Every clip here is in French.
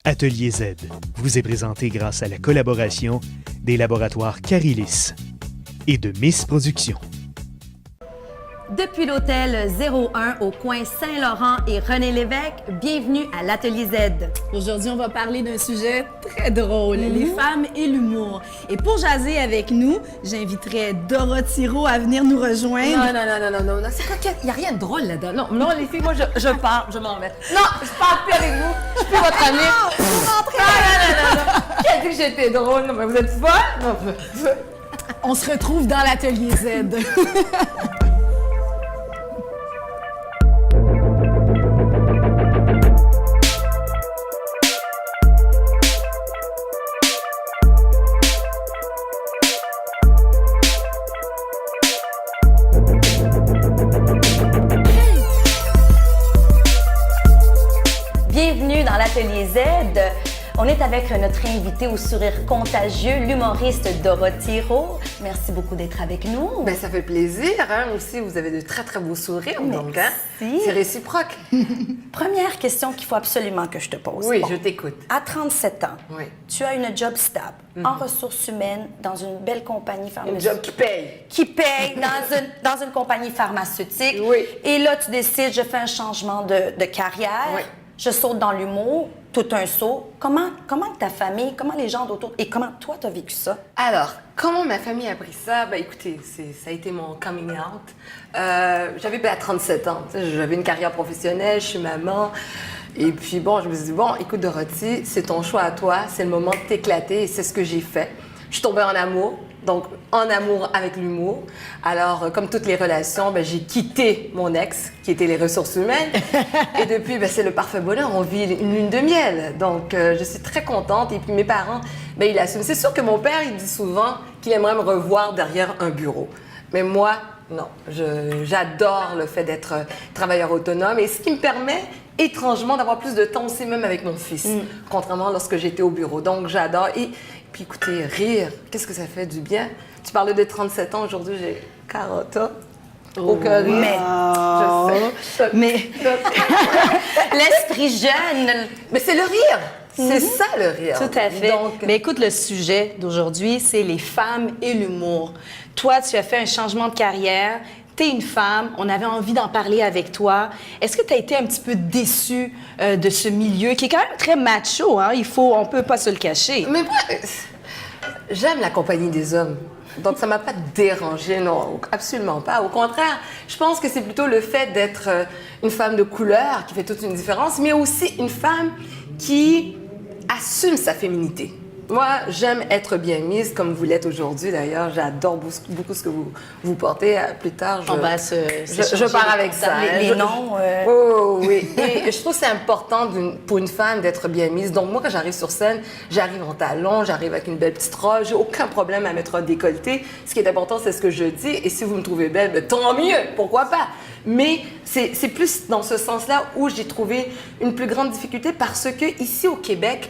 Atelier Z vous est présenté grâce à la collaboration des laboratoires Carilis et de Miss Productions. Depuis l'hôtel 01 au coin Saint-Laurent et René-Lévesque, bienvenue à l'Atelier Z. Aujourd'hui, on va parler d'un sujet très drôle, les femmes et l'humour. Et pour jaser avec nous, j'inviterai Dorothy Rowe à venir nous rejoindre. Non, c'est quoi? Il n'y a rien de drôle là-dedans. Non, les filles, moi, je pars, je m'en vais. Non, je pars plus avec vous. Je suis plus votre amie. Non. Qui a dit que j'étais drôle? Non, mais vous êtes folle? Non, On se retrouve dans l'Atelier Z. Bienvenue dans l'Atelier Z. On est avec notre invité au sourire contagieux, l'humoriste Dorothy Rowe. Merci beaucoup d'être avec nous. Ben, ça fait plaisir, hein. Aussi, vous avez de très, très beaux sourires, donc, hein. Merci. C'est réciproque. Première question qu'il faut absolument que je te pose. Oui, Bon, je t'écoute. À 37 ans, Oui. tu as une job stable, en ressources humaines, dans une belle compagnie Un pharmaceutique. job qui paye. Qui paye dans une compagnie pharmaceutique. Oui. Et là, tu décides, je fais un changement de carrière. Oui. Je saute dans l'humour, tout un saut. Comment ta famille, comment les gens d'autour, et comment toi, tu as vécu ça? Alors, comment ma famille a pris ça? Ben, écoutez, ça a été mon coming out. J'avais à 37 ans. J'avais une carrière professionnelle, je suis maman. Et puis, bon, je me suis dit, bon, écoute, Dorothy, c'est ton choix à toi. C'est le moment de t'éclater et c'est ce que j'ai fait. Je suis tombée en amour. Donc, en amour avec l'humour. Alors, comme toutes les relations, ben, j'ai quitté mon ex, qui était les ressources humaines. Et depuis, ben, c'est le parfait bonheur. On vit une lune de miel. Donc, je suis très contente. Et puis, mes parents, ben, ils l'assument. C'est sûr que mon père, il dit souvent qu'il aimerait me revoir derrière un bureau. Mais moi, non. J'adore le fait d'être travailleur autonome. Et ce qui me permet, étrangement, d'avoir plus de temps aussi même avec mon fils, contrairement lorsque j'étais au bureau. Donc, j'adore. Et puis, écoutez, rire, qu'est-ce que ça fait du bien? Tu parlais de 37 ans, aujourd'hui, j'ai 40 ans. Aucun rire. Mais, Je sais. mais l'esprit jeune. Mais c'est le rire. C'est ça, le rire. Tout à fait. Donc, Mais écoute, le sujet d'aujourd'hui, c'est les femmes et l'humour. Toi, tu as fait un changement de carrière. Tu es une femme, on avait envie d'en parler avec toi. Est-ce que tu as été un petit peu déçue de ce milieu qui est quand même très macho, hein? On peut pas se le cacher. mais moi, j'aime la compagnie des hommes. Donc, ça m'a pas dérangée, non, absolument pas. Au contraire, je pense que c'est plutôt le fait d'être une femme de couleur qui fait toute une différence, mais aussi une femme qui assume sa féminité. Moi, j'aime être bien mise, comme vous l'êtes aujourd'hui, d'ailleurs. J'adore beaucoup ce que vous portez. Plus tard, On va je pars avec ça. Les noms. Oh, oui. Et je trouve que c'est important pour une femme d'être bien mise. Donc, moi, quand j'arrive sur scène, j'arrive en talons, j'arrive avec une belle petite robe. J'ai aucun problème à mettre un décolleté. Ce qui est important, c'est ce que je dis. Et si vous me trouvez belle, ben, tant mieux. Pourquoi pas? Mais c'est plus dans ce sens-là où j'ai trouvé une plus grande difficulté parce que ici au Québec,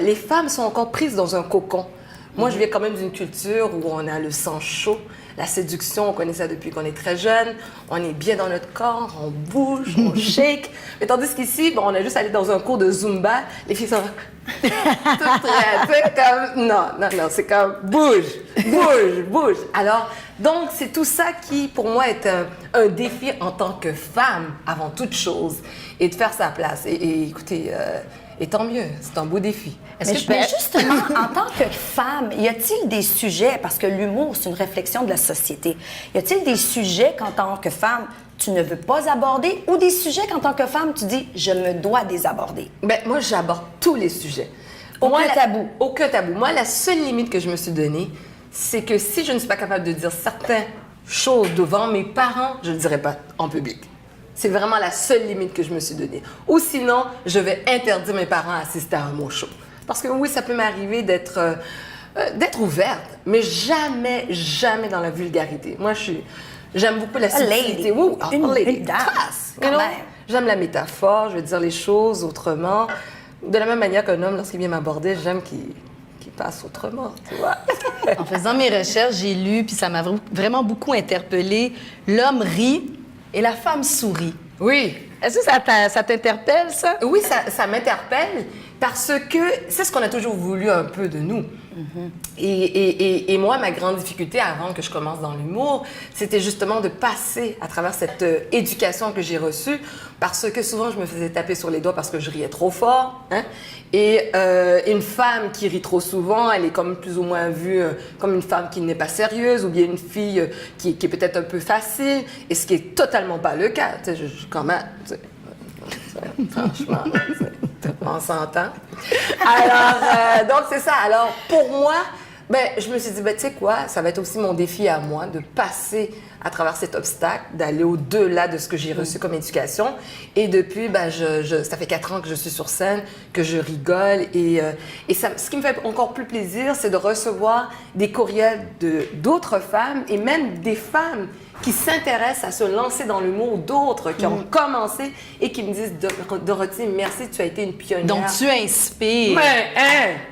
les femmes sont encore prises dans un cocon. Moi, je viens quand même d'une culture où on a le sang chaud, la séduction, on connaît ça depuis qu'on est très jeune, on est bien dans notre corps, on bouge, on shake. Mais tandis qu'ici, bon, on a juste allé dans un cours de Zumba, les filles sont toutes prêtes, comme, non, c'est comme bouge. Alors, donc, c'est tout ça qui, pour moi, est un défi en tant que femme, avant toute chose, et de faire sa place. Et écoutez, et tant mieux, c'est un beau défi. Mais justement, en tant que femme, y a-t-il des sujets, parce que l'humour, c'est une réflexion de la société, y a-t-il des sujets qu'en tant que femme, tu ne veux pas aborder, ou des sujets qu'en tant que femme, tu dis, je me dois des aborder? Ben, moi, j'aborde tous les sujets. Aucun tabou. Aucun tabou. Moi, la seule limite que je me suis donnée, c'est que si je ne suis pas capable de dire certaines choses devant mes parents, je ne le dirai pas en public. C'est vraiment la seule limite que je me suis donnée. Ou sinon, je vais interdire mes parents à assister à mon show. Parce que oui, ça peut m'arriver d'être ouverte, mais jamais dans la vulgarité. Moi, j'aime beaucoup la subtilité. Oui, une dame, quand même. J'aime la métaphore, je vais dire les choses autrement. De la même manière qu'un homme, lorsqu'il vient m'aborder, j'aime qu'il passe autrement, tu vois. En faisant mes recherches, j'ai lu, puis ça m'a vraiment beaucoup interpellée. L'homme rit et la femme sourit. Oui. Est-ce que ça t'interpelle, ça? Oui, ça m'interpelle parce que c'est ce qu'on a toujours voulu un peu de nous. Et moi, ma grande difficulté avant que je commence dans l'humour, c'était justement de passer à travers cette éducation que j'ai reçue parce que souvent, je me faisais taper sur les doigts parce que je riais trop fort. Hein? Et une femme qui rit trop souvent, elle est comme plus ou moins vue comme une femme qui n'est pas sérieuse ou bien une fille qui est peut-être un peu facile, et ce qui est totalement pas le cas. Tu sais, quand même, franchement, on s'entend. Alors, donc c'est ça. Alors, pour moi, je me suis dit, tu sais quoi, ça va être aussi mon défi à moi de passer à travers cet obstacle, d'aller au-delà de ce que j'ai reçu comme éducation. Et depuis, ça fait 4 ans que je suis sur scène, que je rigole. Et ce qui me fait encore plus plaisir, c'est de recevoir des courriels d'autres femmes et même des femmes qui s'intéressent à se lancer dans l'humour, d'autres qui ont commencé et qui me disent « Dorothy, merci, tu as été une pionnière. » Donc, tu inspires.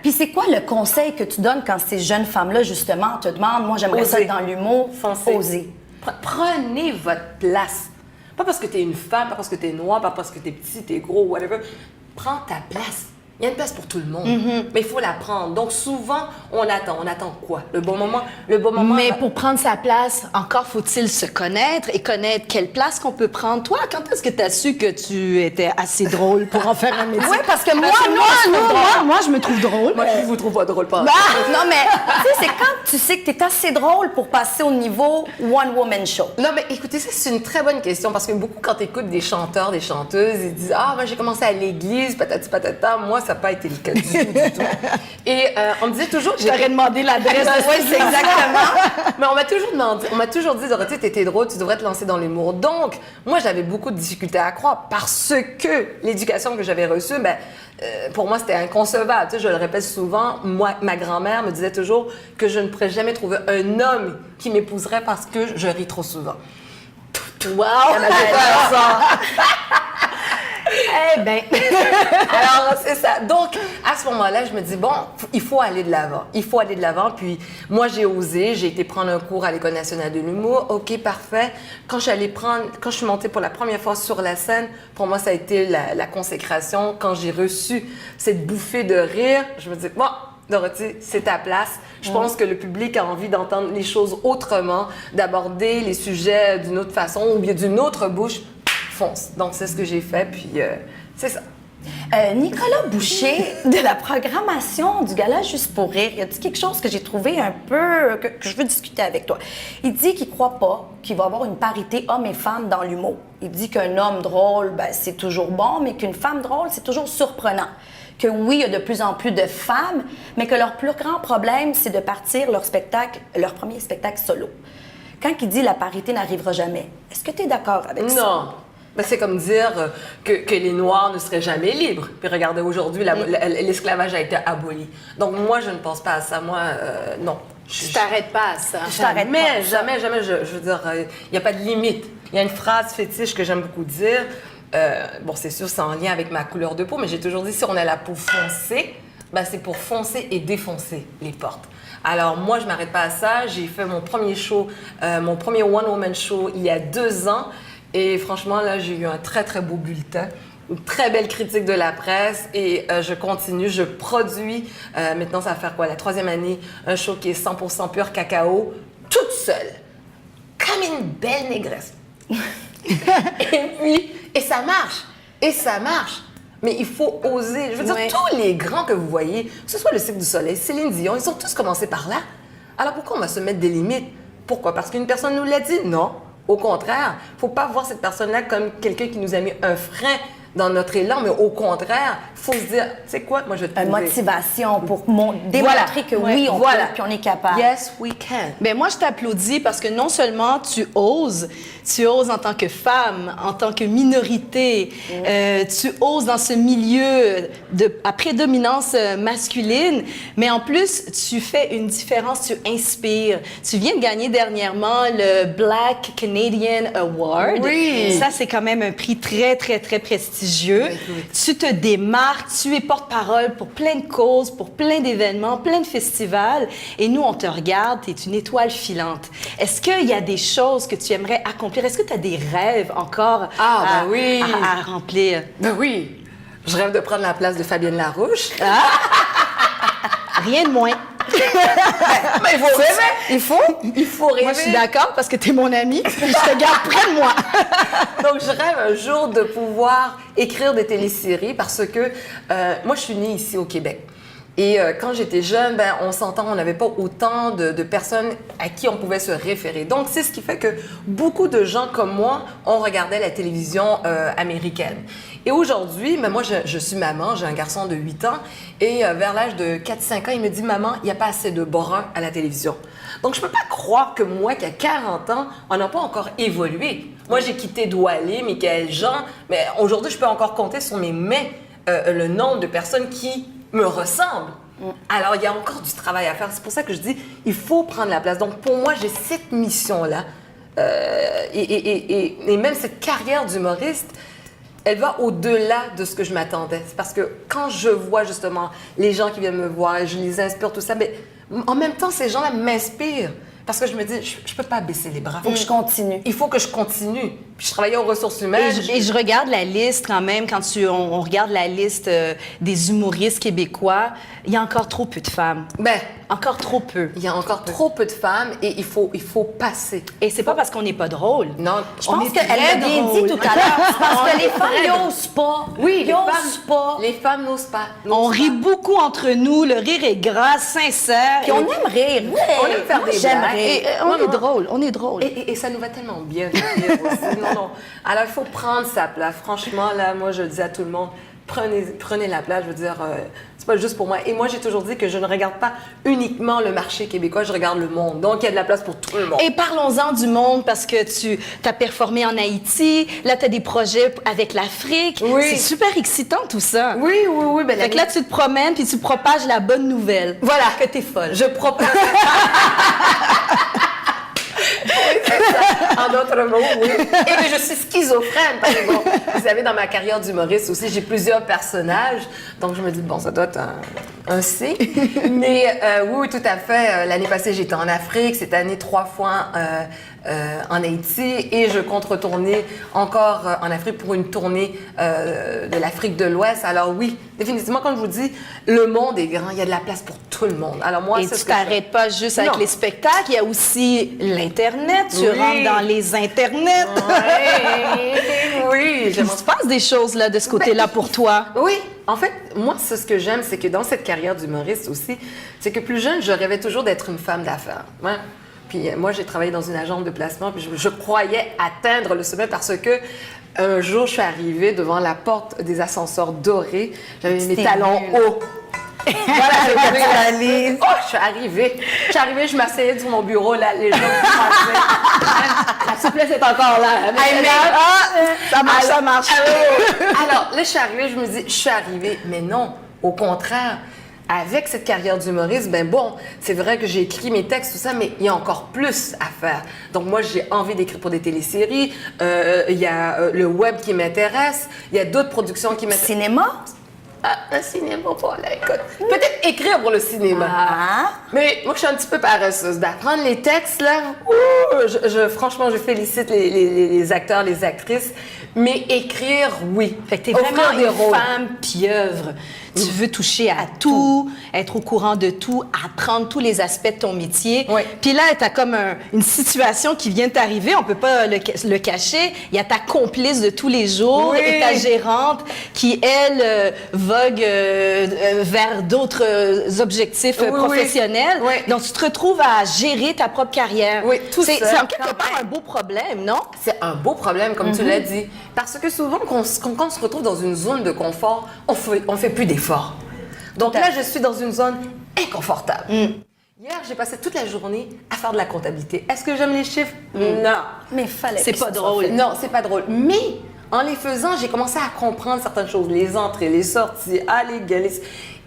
Puis c'est quoi le conseil que tu donnes quand ces jeunes femmes-là, justement, te demandent « Moi, j'aimerais ça être dans l'humour. » Foncez. Oser. Prenez votre place. Pas parce que tu es une femme, pas parce que tu es noire, pas parce que tu es petit, tu es gros, whatever. Prends ta place. Il y a une place pour tout le monde, mais il faut la prendre. Donc souvent, on attend quoi? Le bon moment. Mais pour prendre sa place, encore faut-il se connaître et connaître quelle place qu'on peut prendre. Toi, quand est-ce que tu as su que tu étais assez drôle pour en faire un métier? Oui, parce que moi, je me trouve drôle. Moi, je vous trouve pas drôle, pas. Non, mais tu sais, c'est quand tu sais que tu es assez drôle pour passer au niveau one-woman show. Non, mais écoutez, ça, c'est une très bonne question parce que beaucoup, quand tu écoutes des chanteurs, des chanteuses, ils disent « Ah, moi, j'ai commencé à l'église, patati patata. » Moi, ça n'a pas été le cas du tout. Et on me disait toujours... Je t'aurais demandé l'adresse. Oui, c'est exactement. Mais on m'a toujours dit, Dorothée, t'étais drôle, tu devrais te lancer dans l'humour. Donc, moi, j'avais beaucoup de difficultés à croire parce que l'éducation que j'avais reçue, pour moi, c'était inconcevable. Tu sais, je le répète souvent, moi, ma grand-mère me disait toujours que je ne pourrais jamais trouver un homme qui m'épouserait parce que je ris trop souvent. Wow! Elle m'a fait faire ça. Eh bien... Alors, c'est ça. Donc, à ce moment-là, je me dis, bon, il faut aller de l'avant. Il faut aller de l'avant. Puis, moi, j'ai osé. J'ai été prendre un cours à l'École nationale de l'humour. OK, parfait. Quand je suis montée pour la première fois sur la scène, pour moi, ça a été la consécration. Quand j'ai reçu cette bouffée de rire, je me dis, bon, Dorothy, c'est ta place. Je pense que le public a envie d'entendre les choses autrement, d'aborder les sujets d'une autre façon ou bien d'une autre bouche. Fonce. Donc, c'est ce que j'ai fait, puis c'est ça. Nicolas Boucher, de la programmation du Gala Juste pour rire, il a dit quelque chose que j'ai trouvé un peu... que je veux discuter avec toi. Il dit qu'il ne croit pas qu'il va y avoir une parité hommes et femmes dans l'humour. Il dit qu'un homme drôle, c'est toujours bon, mais qu'une femme drôle, c'est toujours surprenant. Que oui, il y a de plus en plus de femmes, mais que leur plus grand problème, c'est de partir leur premier spectacle solo. Quand il dit « la parité n'arrivera jamais », est-ce que tu es d'accord avec ça? Non. C'est comme dire que les Noirs ne seraient jamais libres. Puis regardez, aujourd'hui, l'esclavage a été aboli. Donc moi, je ne pense pas à ça. Moi, non. Je t'arrête pas à ça. Jamais, je veux dire, il n'y a pas de limite. Il y a une phrase fétiche que j'aime beaucoup dire. Bon, c'est sûr, c'est en lien avec ma couleur de peau, mais j'ai toujours dit, si on a la peau foncée, c'est pour foncer et défoncer les portes. Alors moi, je ne m'arrête pas à ça. J'ai fait mon premier show, mon premier one-woman show il y a 2 ans. Et franchement, là, j'ai eu un très, très beau bulletin, une très belle critique de la presse et je continue, je produis. Maintenant, ça va faire quoi? La 3e année, un show qui est 100% pur cacao, toute seule, comme une belle négresse. et ça marche. Mais il faut oser. Je veux dire, tous les grands que vous voyez, que ce soit le Cirque du Soleil, Céline Dion, ils ont tous commencé par là. Alors pourquoi on va se mettre des limites? Pourquoi? Parce qu'une personne nous l'a dit? Non. Au contraire, il ne faut pas voir cette personne-là comme quelqu'un qui nous a mis un frein dans notre élan, mais au contraire, il faut se dire, c'est quoi, moi je vais te Une motivation pour démontrer que oui, on peut, puis on est capable. Yes, we can. Mais moi, je t'applaudis parce que non seulement tu oses en tant que femme, en tant que minorité, tu oses dans ce milieu à prédominance masculine, mais en plus, tu fais une différence, tu inspires. Tu viens de gagner dernièrement le Black Canadian Award. Oui. Ça, c'est quand même un prix très, très, très prestigieux. prestigieux. Oui. Tu te démarques, tu es porte-parole pour plein de causes, pour plein d'événements, plein de festivals. Et nous, on te regarde, tu es une étoile filante. Est-ce qu'il y a des choses que tu aimerais accomplir? Est-ce que tu as des rêves encore à remplir? Ben oui. Je rêve de prendre la place de Fabienne Larouche. Rien de moins. Mais il faut rêver. Il faut rêver. Moi, je suis d'accord parce que tu es mon amie. Je te garde près de moi. Donc, je rêve un jour de pouvoir écrire des téléséries parce que moi, je suis née ici au Québec. Et quand j'étais jeune, ben, on s'entend, on n'avait pas autant de personnes à qui on pouvait se référer. Donc, c'est ce qui fait que beaucoup de gens comme moi, on regardait la télévision américaine. Et aujourd'hui, ben, moi, je suis maman, j'ai un garçon de 8 ans. Et vers l'âge de 4-5 ans, il me dit « Maman, il n'y a pas assez de bruns à la télévision. » Donc, je ne peux pas croire que moi, qui a 40 ans, on n'a pas encore évolué. Moi, j'ai quitté Doualé, Michaël Jean, mais aujourd'hui, je peux encore compter sur mes mains le nombre de personnes qui me ressemblent. Alors, il y a encore du travail à faire. C'est pour ça que je dis, il faut prendre la place. Donc, pour moi, j'ai cette mission-là. Et même cette carrière d'humoriste, elle va au-delà de ce que je m'attendais. C'est parce que quand je vois justement les gens qui viennent me voir, je les inspire, tout ça, mais en même temps, ces gens-là m'inspirent. Parce que je me dis, je peux pas baisser les bras. Faut que je continue. Il faut que je continue. Puis je travaillais aux ressources humaines. Et je regarde la liste quand même, quand on regarde la liste des humoristes québécois, il y a encore trop peu de femmes. Ben, Encore trop peu. il y a encore trop peu de femmes et il faut passer. Et c'est pas parce qu'on n'est pas drôle. Non, Je pense qu'elle l'a bien dit tout à l'heure. C'est parce que les femmes n'osent pas. Oui, ils n'osent pas. Les femmes n'osent pas. On rit beaucoup entre nous, le rire est gras, sincère. Puis on aime rire. On aime faire Moi, des j'aime blagues. rire. Et, on est drôle. Et ça nous va tellement bien. De rire aussi. Non. Alors, il faut prendre sa place. Franchement, là, moi, je dis à tout le monde, prenez la place. Je veux dire, c'est pas juste pour moi. Et moi, j'ai toujours dit que je ne regarde pas uniquement le marché québécois, je regarde le monde. Donc, il y a de la place pour tout le monde. Et parlons-en du monde parce que tu as performé en Haïti, là tu as des projets avec l'Afrique. Oui. C'est super excitant tout ça. Oui. Ben, Fait que là tu te promènes puis tu propages la bonne nouvelle. voilà. Que t'es folle. Je propose. Oui, c'est ça. En d'autres mots, oui. Et que je suis schizophrène, parce que bon, vous savez, dans ma carrière d'humoriste aussi, j'ai plusieurs personnages. Donc, je me dis, bon, ça doit être un C. Mais oui, tout à fait. L'année passée, j'étais en Afrique. Cette année, 3 fois en Haïti. Et je compte retourner encore en Afrique pour une tournée de l'Afrique de l'Ouest. Alors oui, définitivement, comme je vous dis, le monde est grand. Il y a de la place pour tout le monde. Alors moi, Et c'est tu ce que je fais. t'arrêtes pas juste avec Non. les spectacles, il y a aussi l'Internet, tu Oui. rentres dans les Internets. Oui, Il se passe des choses là de ce côté-là pour toi. Oui, en fait, moi, ce que j'aime, c'est que dans cette carrière d'humoriste aussi, c'est que plus jeune, je rêvais toujours d'être une femme d'affaires. Ouais. Puis moi, j'ai travaillé dans une agence de placement, puis je croyais atteindre le sommet parce que un jour, je suis arrivée devant la porte des ascenseurs dorés. J'avais mes C'était talons nul. hauts. Voilà, je suis arrivée. Je m'asseyais sur mon bureau, là, les gens me passaient. La souplesse est encore là. Ça marche. Alors, là, je suis arrivée, je me dis, je suis arrivée. Mais non, au contraire, avec cette carrière d'humoriste, ben bon, c'est vrai que j'ai écrit mes textes, tout ça, mais il y a encore plus à faire. Donc, moi, j'ai envie d'écrire pour des téléséries. Il y a le web qui m'intéresse. Il y a d'autres productions qui m'intéressent. Cinéma? Un cinéma, voilà, écoute. Peut-être écrire pour le cinéma. Ah. Mais moi, je suis un petit peu paresseuse. D'apprendre les textes, là, ouh, franchement, je félicite les acteurs, les actrices. Mais écrire, oui. Fait que t'es Offrir vraiment des une rôles. femme pieuvre. Tu veux toucher à tout, être au courant de tout, apprendre tous les aspects de ton métier. Oui. Puis là, tu as comme une situation qui vient de t'arriver, on peut pas le cacher. Il y a ta complice de tous les jours Oui. et ta gérante qui, elle, vogue vers d'autres objectifs Oui, oui. professionnels. Oui. Donc, tu te retrouves à gérer ta propre carrière. Oui, tout c'est seul, c'est en quelque quand part un beau problème, non? C'est un beau problème, comme tu l'as dit. Parce que souvent, quand on se retrouve dans une zone de confort, on fait plus d'efforts. Donc là, je suis dans une zone inconfortable. Hier, j'ai passé toute la journée à faire de la comptabilité. Est-ce que j'aime les chiffres? Non. Mais fallait C'est que pas ça soit drôle. fait. Non, c'est pas drôle. Mais en les faisant, j'ai commencé à comprendre certaines choses. Les entrées, les sorties, aller, galer.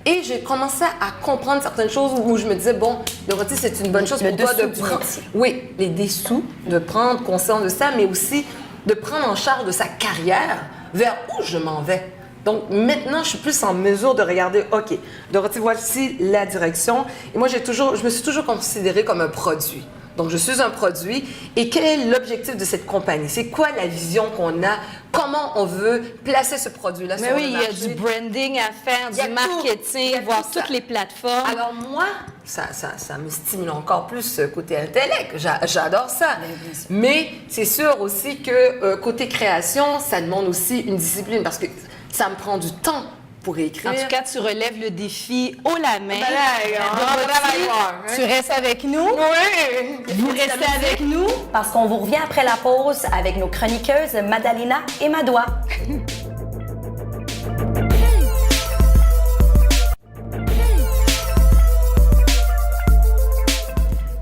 Et j'ai commencé à comprendre certaines choses où je me disais, bon, Dorothée, c'est une bonne chose Le pour toi de dessous du prendre. métier. Oui, les dessous, de prendre conscience de ça, mais aussi de prendre en charge de sa carrière vers où je m'en vais. Donc maintenant, je suis plus en mesure de regarder, OK, Dorothy, voici la direction. Et moi, je me suis toujours considérée comme un produit. Donc, je suis un produit. Et quel est l'objectif de cette compagnie? C'est quoi la vision qu'on a? Comment on veut placer ce produit-là sur le marché? Mais oui, il y a du branding à faire, du marketing, voir toutes les plateformes. Alors moi, ça me stimule encore plus ce côté intellect. J'adore ça. Mais c'est sûr aussi que côté création, ça demande aussi une discipline parce que ça me prend du temps pour écrire. En tout cas, tu relèves le défi haut la main. Dorothy, tu restes avec nous. Oui! Vous restez avec nous. Parce qu'on vous revient après la pause avec nos chroniqueuses Madalina et Madoua.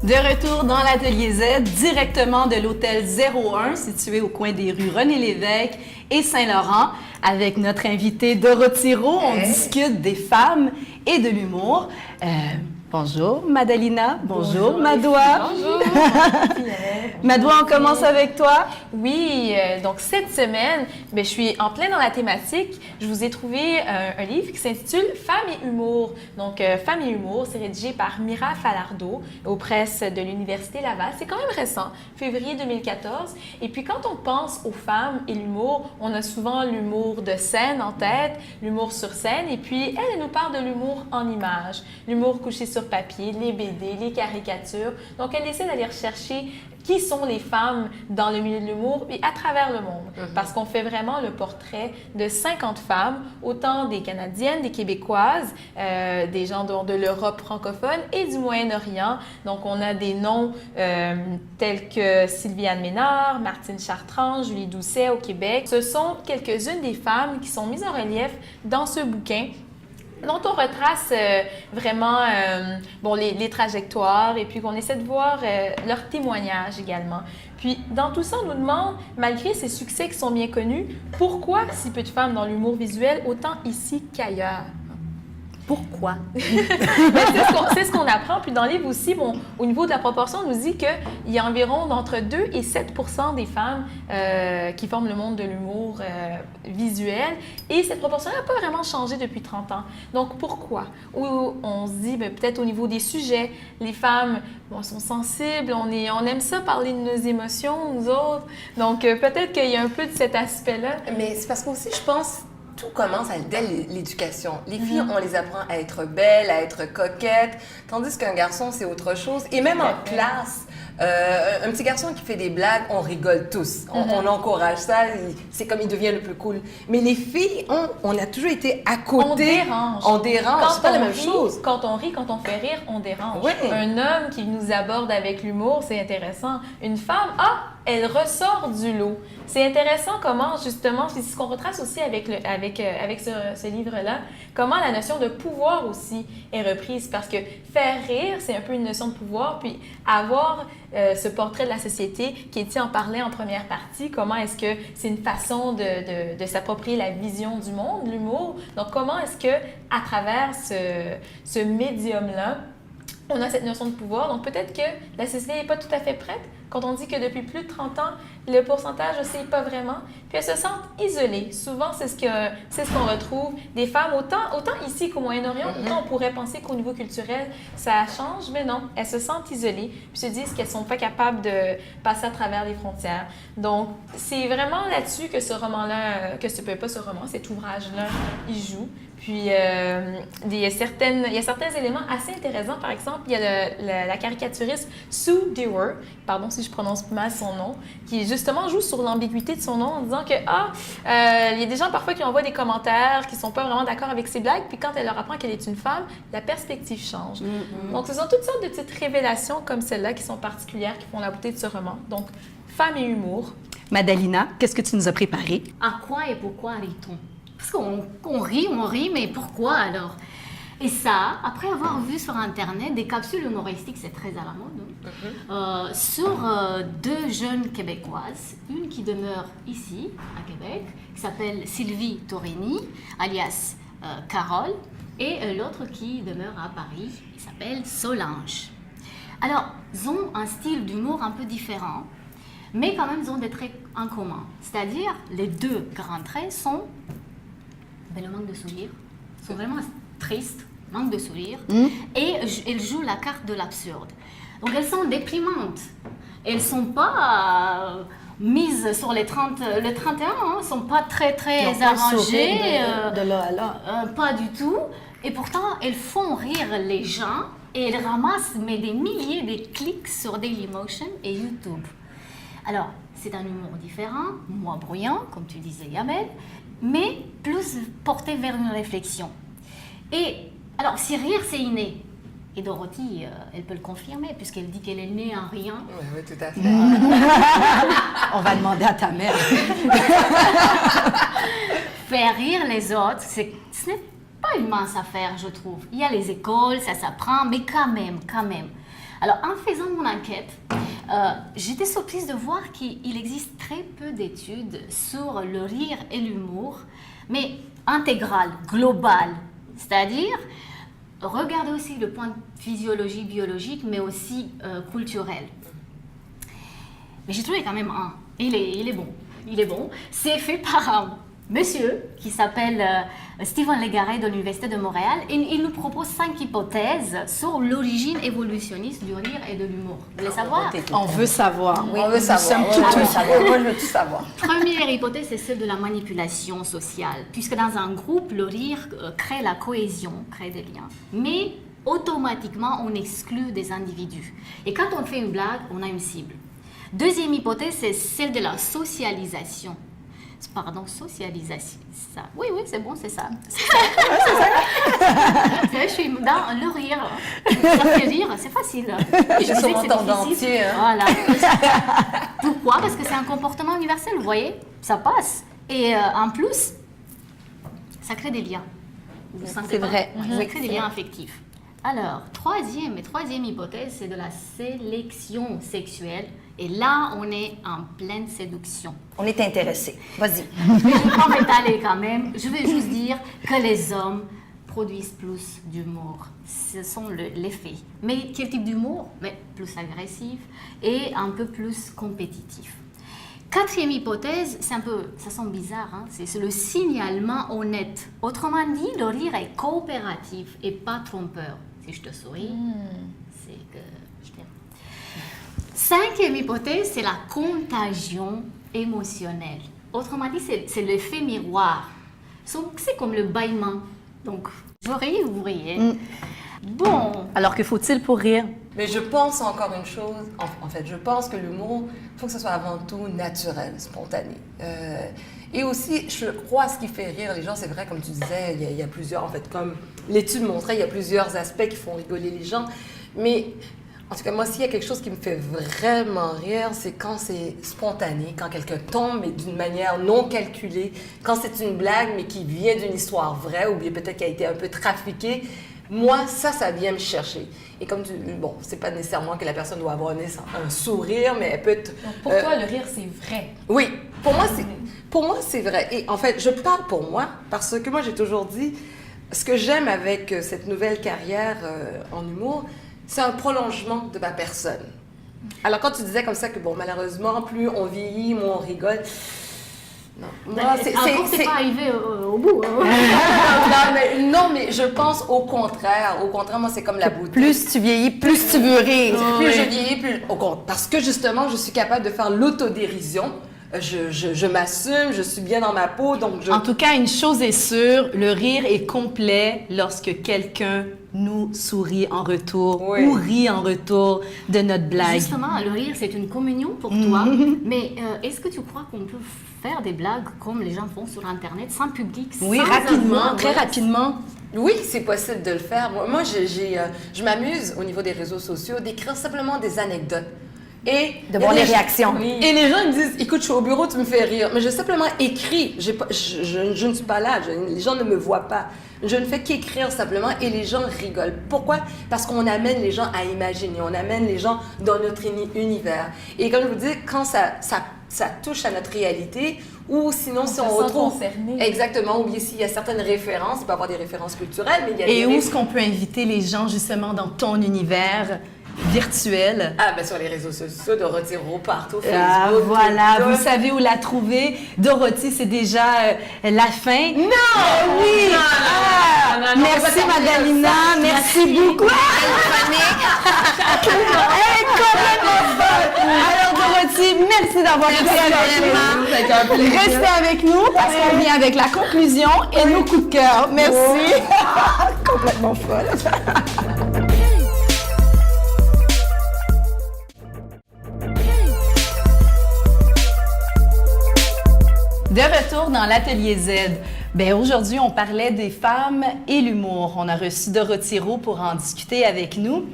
De retour dans l'Atelier Z, directement de l'hôtel 01, situé au coin des rues René-Lévesque et Saint-Laurent. Avec notre invitée Dorothy Roux, on discute des femmes et de l'humour. Bonjour Madalina, bonjour Madoua. Bonjour. Madoua, on commence avec toi. Oui, donc cette semaine, je suis en plein dans la thématique. Je vous ai trouvé un livre qui s'intitule Femmes et humour. Donc, Femmes et humour, c'est rédigé par Mira Falardeau aux presses de l'Université Laval. C'est quand même récent, février 2014. Et puis, quand on pense aux femmes et l'humour, on a souvent l'humour de scène en tête, l'humour sur scène. Et puis, elle nous parle de l'humour en images, l'humour couché sur papier, les BD, les caricatures. Donc, elle essaie d'aller rechercher qui sont les femmes dans le milieu de l'humour et à travers le monde. Parce qu'on fait vraiment le portrait de 50 femmes, autant des Canadiennes, des Québécoises, des gens de l'Europe francophone et du Moyen-Orient. Donc, on a des noms tels que Sylviane Ménard, Martine Chartrand, Julie Doucet au Québec. Ce sont quelques-unes des femmes qui sont mises en relief dans ce bouquin dont on retrace vraiment les trajectoires et puis qu'on essaie de voir leurs témoignages également. Puis, dans tout ça, on nous demande, malgré ces succès qui sont bien connus, pourquoi si peu de femmes dans l'humour visuel, autant ici qu'ailleurs? Pourquoi? C'est ce qu'on apprend. Puis dans le livre aussi, au niveau de la proportion, on nous dit qu'il y a environ entre 2 et 7 % des femmes qui forment le monde de l'humour visuel. Et cette proportion-là n'a pas vraiment changé depuis 30 ans. Donc pourquoi? Ou on se dit, peut-être au niveau des sujets, les femmes sont sensibles, on aime ça parler de nos émotions, nous autres. Donc peut-être qu'il y a un peu de cet aspect-là. Mais c'est parce qu'aussi, je pense, tout commence dès l'éducation. Les filles, on les apprend à être belles, à être coquettes, tandis qu'un garçon, c'est autre chose. Et même en classe, un petit garçon qui fait des blagues, on rigole tous. On encourage ça, c'est comme il devient le plus cool. Mais les filles, on a toujours été à côté. On dérange. On dérange, c'est pas la même rit, chose. Quand on rit, quand on fait rire, on dérange. Oui. Un homme qui nous aborde avec l'humour, c'est intéressant. Une femme, elle ressort du lot. C'est intéressant comment, justement, c'est ce qu'on retrace aussi avec ce livre-là, comment la notion de pouvoir aussi est reprise. Parce que faire rire, c'est un peu une notion de pouvoir, puis avoir ce portrait de la société, Katie en parlait en première partie, comment est-ce que c'est une façon de s'approprier la vision du monde, l'humour. Donc, comment est-ce que à travers ce médium-là, on a cette notion de pouvoir. Donc, peut-être que la société n'est pas tout à fait prête. Quand on dit que depuis plus de 30 ans, le pourcentage aussi n'est pas vraiment. Puis elles se sentent isolées. Souvent, c'est ce qu'on retrouve. Des femmes, autant ici qu'au Moyen-Orient, autant on pourrait penser qu'au niveau culturel, ça change, mais non. Elles se sentent isolées, puis se disent qu'elles ne sont pas capables de passer à travers les frontières. Donc, c'est vraiment là-dessus que ce roman-là, cet ouvrage-là, il joue. Puis, il y a certains éléments assez intéressants. Par exemple, il y a la caricaturiste Sue Dewar, pardon si je prononce mal son nom, qui justement joue sur l'ambiguïté de son nom en disant que, il y a des gens parfois qui envoient des commentaires qui ne sont pas vraiment d'accord avec ses blagues, puis quand elle leur apprend qu'elle est une femme, la perspective change. Donc, ce sont toutes sortes de petites révélations comme celle-là qui sont particulières, qui font la beauté de ce roman. Donc, Femmes et humour. Madalina, qu'est-ce que tu nous as préparé? À quoi et pourquoi rit-on? Parce qu'on rit, mais pourquoi alors? Et ça, après avoir vu sur Internet des capsules humoristiques, c'est très à la mode, sur deux jeunes Québécoises, une qui demeure ici, à Québec, qui s'appelle Sylvie Torini, alias Carole, et l'autre qui demeure à Paris, qui s'appelle Solange. Alors, ils ont un style d'humour un peu différent, mais quand même, ils ont des traits en commun. C'est-à-dire, les deux grands traits sont le manque de sourire. Ils sont vraiment tristes, manque de sourire. Et elles jouent la carte de l'absurde. Donc, elles sont déprimantes. Elles ne sont pas mises sur le 31, elles ne sont pas très arrangées. De là à là. Pas du tout. Et pourtant, elles font rire les gens et elles ramassent des milliers de clics sur Dailymotion et YouTube. Alors, c'est un humour différent, moins bruyant, comme tu disais, Yamel, mais plus porté vers une réflexion. Et alors, si rire, c'est inné. Et Dorothy, elle peut le confirmer, puisqu'elle dit qu'elle est née en rien. Oui, tout à fait. On va demander à ta mère. Faire rire les autres, ce n'est pas une mince affaire, je trouve. Il y a les écoles, ça s'apprend, mais quand même. Alors, en faisant mon enquête, j'étais surprise de voir qu'il existe très peu d'études sur le rire et l'humour, mais intégral, global. C'est-à-dire, regardez aussi le point de physiologie, biologique, mais aussi culturel. Mais j'ai trouvé quand même un. Il est bon. Il est bon. C'est fait par un monsieur qui s'appelle Stephen Legarrey de l'Université de Montréal. Et il nous propose 5 hypothèses sur l'origine évolutionniste du rire et de l'humour. Vous voulez savoir? On veut savoir. Oui, on veut savoir. Moi, je veux tout savoir. Première hypothèse, c'est celle de la manipulation sociale, puisque dans un groupe, le rire crée la cohésion, crée des liens. Mais automatiquement, on exclut des individus. Et quand on fait une blague, on a une cible. Deuxième hypothèse, c'est celle de la socialisation. Pardon, socialisation. Ça. Oui, c'est bon, c'est ça. C'est ça. Je suis dans le rire. Ça fait rire, c'est facile. Je suis sur mon temps entier. Voilà. Pourquoi? Parce que c'est un comportement universel, vous voyez? Ça passe. Et en plus, ça crée des liens. Vous sentez C'est pas? vrai. Ça crée des liens affectifs. Alors, troisième hypothèse, c'est de la sélection sexuelle. Et là, on est en pleine séduction. On est intéressé. Vas-y. Je ne vais pas m'étaler quand même. Je vais juste dire que les hommes produisent plus d'humour. Ce sont les faits. Mais quel type d'humour? Mais plus agressif et un peu plus compétitif. Quatrième hypothèse, ça sent bizarre, hein? C'est le signalement honnête. Autrement dit, le rire est coopératif et pas trompeur. Si je te souris, c'est que je t'aime. Cinquième hypothèse, c'est la contagion émotionnelle. Autrement dit, c'est l'effet miroir. C'est comme le bâillement. Donc, je ris, vous riez. Bon. Alors que faut-il pour rire? Mais je pense encore une chose, en fait, je pense que l'humour, il faut que ce soit avant tout naturel, spontané. Et aussi, je crois, ce qui fait rire les gens, c'est vrai, comme tu disais, il y a plusieurs, en fait, comme l'étude montrait, il y a plusieurs aspects qui font rigoler les gens. Mais en tout cas, moi, s'il y a quelque chose qui me fait vraiment rire, c'est quand c'est spontané, quand quelqu'un tombe, mais d'une manière non calculée, quand c'est une blague, mais qui vient d'une histoire vraie, ou bien peut-être qui a été un peu trafiquée. Moi, ça vient me chercher. Et comme tu dis, bon, c'est pas nécessairement que la personne doit avoir un sourire, mais elle peut être... Donc pour toi, le rire, c'est vrai. Oui, pour moi, c'est vrai. Et en fait, je parle pour moi, parce que moi, j'ai toujours dit, ce que j'aime avec cette nouvelle carrière en humour, c'est un prolongement de ma personne. Alors, quand tu disais comme ça que, bon, malheureusement, plus on vieillit, moins on rigole... Non, moi, c'est pas arrivé au bout. Hein. non, mais je pense au contraire. Au contraire, moi, c'est comme la beauté. Plus tu vieillis, plus tu veux rire. Plus je vieillis, plus... Au contraire. Parce que, justement, je suis capable de faire l'autodérision. Je m'assume, je suis bien dans ma peau, donc En tout cas, une chose est sûre, le rire est complet lorsque quelqu'un nous sourit en retour ou rit en retour de notre blague. Justement, le rire, c'est une communion pour toi. Mais est-ce que tu crois qu'on peut faire des blagues comme les gens font sur Internet, sans public, Oui, sans rapidement, avoir, très rapidement. Oui, c'est possible de le faire. Moi, je m'amuse au niveau des réseaux sociaux d'écrire simplement des anecdotes. Et de voir les réactions. Et les gens ils me disent, écoute, je suis au bureau, tu me fais rire. Mais j'ai simplement écrit. Je ne suis pas là. Les gens ne me voient pas. Je ne fais qu'écrire simplement et les gens rigolent. Pourquoi? Parce qu'on amène les gens à imaginer. On amène les gens dans notre univers. Et comme je vous dis, quand ça touche à notre réalité, ou sinon si on retrouve... concerné. Exactement. Ou bien s'il y a certaines références, il peut y avoir des références culturelles, mais il y a Et des où est-ce qu'on peut inviter les gens justement dans ton univers? virtuelle. Ah, ben sur les réseaux sociaux, Dorothy Rowe partout, Facebook. Ah, voilà, TikTok. vous savez où la trouver. Dorothy, c'est déjà la fin. Non! Oui! Non, non, Merci, on va terminer Madalina. comme ça. Merci beaucoup. Elle est complètement folle. Alors, Dorothy, merci d'avoir été avec nous. Restez avec nous parce qu'on vient avec la conclusion et nos coups de cœur. Merci. Complètement folle. De retour dans l'Atelier Z. Ben aujourd'hui, on parlait des femmes et l'humour. On a reçu Dorothy Rowe pour en discuter avec nous.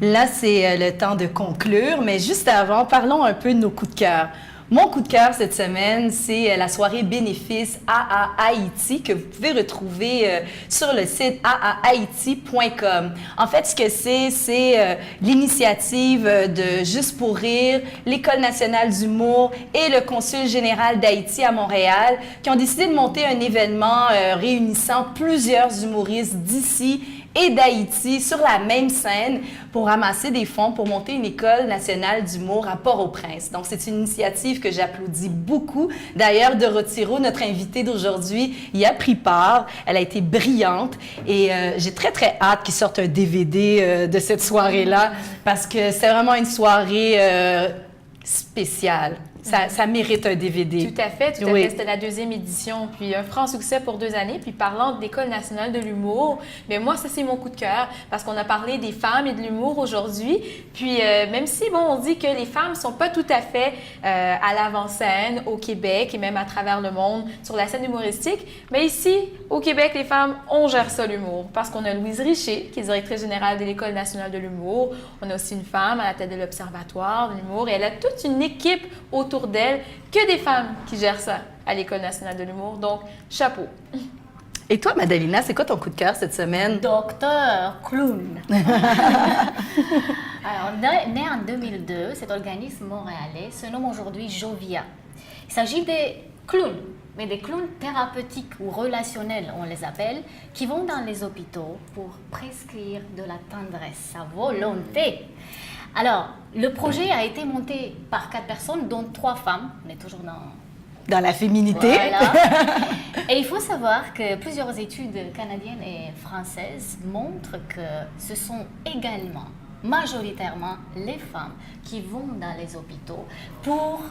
Là, c'est le temps de conclure, mais juste avant, parlons un peu de nos coups de cœur. Mon coup de cœur cette semaine, c'est la soirée bénéfice AA Haïti que vous pouvez retrouver sur le site aahaiti.com. En fait, ce que c'est l'initiative de Juste pour rire, l'École nationale d'humour et le Consul général d'Haïti à Montréal qui ont décidé de monter un événement réunissant plusieurs humoristes d'ici et d'Haïti sur la même scène pour ramasser des fonds pour monter une école nationale d'humour à Port-au-Prince. Donc, c'est une initiative que j'applaudis beaucoup. D'ailleurs, Dorothy Rowe, notre invitée d'aujourd'hui, y a pris part. Elle a été brillante et j'ai très, très hâte qu'il sorte un DVD de cette soirée-là parce que c'est vraiment une soirée spéciale. Ça mérite un DVD. Tout à fait, tout à Oui. fait. C'était la 2e édition, puis un franc succès pour 2 années. Puis parlant de l'École nationale de l'humour, mais moi, ça, c'est mon coup de cœur parce qu'on a parlé des femmes et de l'humour aujourd'hui. Puis même si, bon, on dit que les femmes sont pas tout à fait à l'avant-scène au Québec et même à travers le monde sur la scène humoristique, mais ici, au Québec, les femmes, on gère ça, l'humour. Parce qu'on a Louise Richer, qui est directrice générale de l'École nationale de l'humour. On a aussi une femme à la tête de l'Observatoire de l'humour et elle a toute une équipe autour d'elle, que des femmes qui gèrent ça à l'École nationale de l'humour. Donc, chapeau. Et toi, Madalina, c'est quoi ton coup de cœur cette semaine? Docteur Clown. Alors, né en 2002, cet organisme montréalais se nomme aujourd'hui Jovia. Il s'agit des clowns, mais des clowns thérapeutiques ou relationnels, on les appelle, qui vont dans les hôpitaux pour prescrire de la tendresse à volonté. Alors, le projet a été monté par 4 personnes, dont 3 femmes. On est toujours Dans la féminité. voilà. Et il faut savoir que plusieurs études canadiennes et françaises montrent que ce sont également, majoritairement, les femmes qui vont dans les hôpitaux pour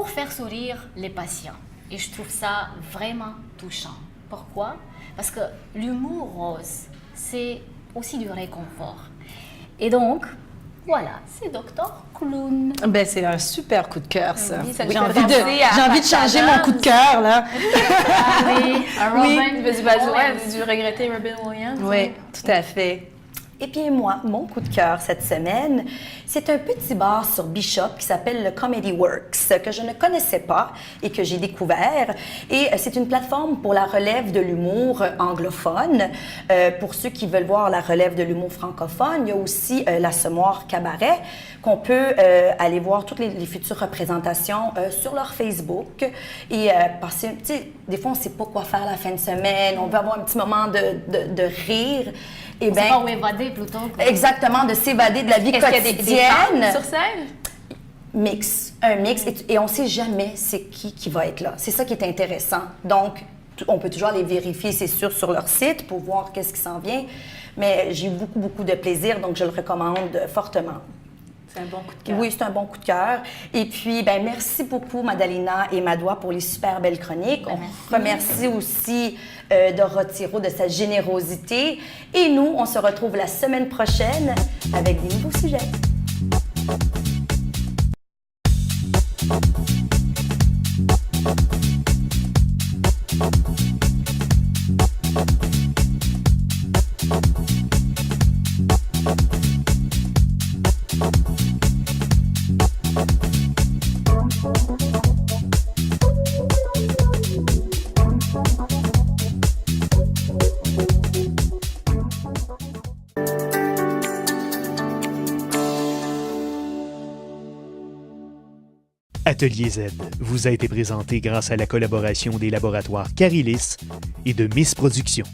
faire sourire les patients. Et je trouve ça vraiment touchant. Pourquoi? Parce que l'humour rose, c'est aussi du réconfort. Et donc, voilà, c'est Docteur Clown. Ben, c'est un super coup de cœur, ça. Oui, ça nous J'ai fait envie, penser à j'ai envie de changer mon coup de cœur, là. Ah oui, Du regretter Robin Williams. Oui, tout à fait. Et bien moi, mon coup de cœur cette semaine, c'est un petit bar sur Bishop qui s'appelle le Comedy Works, que je ne connaissais pas et que j'ai découvert. Et c'est une plateforme pour la relève de l'humour anglophone. Pour ceux qui veulent voir la relève de l'humour francophone, il y a aussi l'Assommoir Cabaret, qu'on peut aller voir toutes les futures représentations sur leur Facebook et passer, tu sais, des fois on ne sait pas quoi faire la fin de semaine, on veut avoir un petit moment de rire. Et C'est pas où évader plutôt. exactement, de s'évader de la vie Est-ce qu'il y a des quotidienne. femmes sur scène? Un mix, et on ne sait jamais c'est qui va être là. C'est ça qui est intéressant. Donc, on peut toujours les vérifier, c'est sûr, sur leur site pour voir qu'est-ce qui s'en vient. Mais j'ai eu beaucoup, beaucoup de plaisir, donc je le recommande fortement. C'est un bon coup de cœur. Oui, c'est un bon coup de cœur. Et puis, ben merci beaucoup, Madalina et Madoua, pour les super belles chroniques. On remercie aussi Dorothy Rowe de sa générosité. Et nous, on se retrouve la semaine prochaine avec des nouveaux sujets. Atelier Z vous a été présenté grâce à la collaboration des laboratoires Carilis et de Miss Productions.